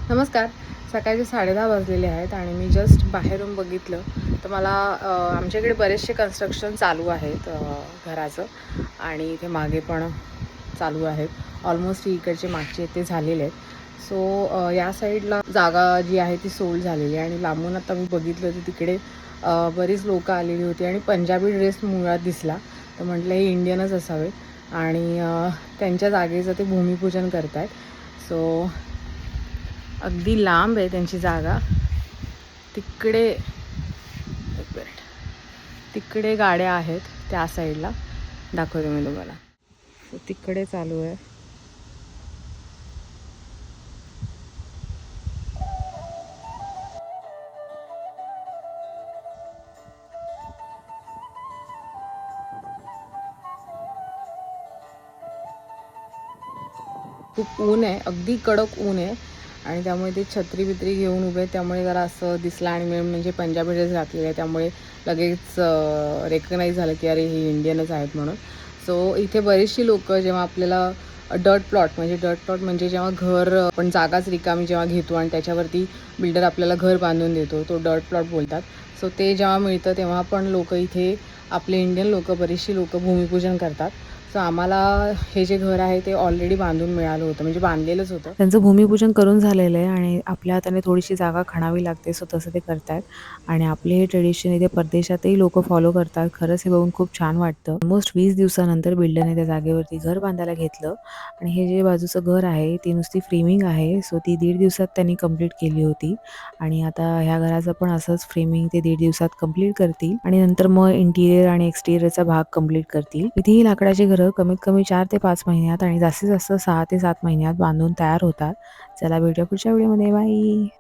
नमस्कार. सकाळचे 10:30 वाजलेले आहेत आणि मी जस्ट बाहेरून बघितलं तर मला आमच्याकडे बरेचसे कन्स्ट्रक्शन चालू आहेत घराचं, आणि इथे मागे पण चालू आहेत. ऑलमोस्ट इकडचे मागचे ते झालेले आहेत. सो या साईडला जागा जी आहे ती सोल्ड झालेली आहे आणि लांबून आता मी बघितलं तर तिकडे बरीच लोकं आलेली होती आणि पंजाबी ड्रेस मुळात दिसला. तर म्हटलं हे इंडियनच असावे आणि त्यांच्या जागेचं ते भूमिपूजन करत आहेत. सो अगदी लांब आहे त्यांची जागा. तिकडे एक मिनिट, तिकडे गाड्या आहेत त्या साईडला, दाखवते मी तुम्हाला. तिकडे चालू आहे. खूप ऊन आहे, अगदी कडक ऊन आहे आणि त्यामुळे ते छत्री बित्री घेऊन उभे, त्यामुळे जरा असं दिसलं. आणि मेन म्हणजे पंजाबी ड्रेस घातलेले आहे त्यामुळे लगेच रेकग्नाईज झालं की अरे हे इंडियनच आहेत म्हणून. सो इथे बरीचशी लोकं जेव्हा आपल्याला डर्ट प्लॉट म्हणजे जेव्हा घर आपण जागाच रिकामी जेव्हा घेतो आणि त्याच्यावरती बिल्डर आपल्याला घर बांधून देतो, तो डर्ट प्लॉट बोलतात. सो ते जेव्हा मिळतं तेव्हा पण लोकं इथे, आपले इंडियन लोकं, बरीचशी लोकं भूमिपूजन करतात. सो आम्हाला हे जे घर आहे ते ऑलरेडी बांधून मिळालं होतं, म्हणजे बांधलेलंच होतं. त्यांचं भूमिपूजन करून झालेलं आहे आणि आपल्या हाताने थोडीशी जागा खणावी लागते. सो तसं ते करतायत आणि आपले हे ट्रेडिशन इथे परदेशातही लोक फॉलो करतात. खरंच हे बघून खूप छान वाटतं. ऑलमोस्ट 20 दिवसानंतर बिल्डरने त्या जागेवरती घर बांधायला घेतलं आणि हे जे बाजूचं घर आहे ती नुसती फ्रेमिंग आहे. सो ती 1.5 दिवसात त्यांनी कंप्लीट केली होती आणि आता ह्या घराचं पण असंच फ्रेमिंग ते 1.5 दिवसात कंप्लीट करतील आणि नंतर मग इंटिरियर आणि एक्सटिरियरचा भाग कंप्लीट करतील. इथेही लाकडाची घरं कमीत कमी 4 ते 5 महिन्यात आणि जास्तीत जास्त 6 ते 7 महिन्यात बांधून तयार होतात. चला भेटूया पुढच्या व्हिडिओमध्ये. बाय.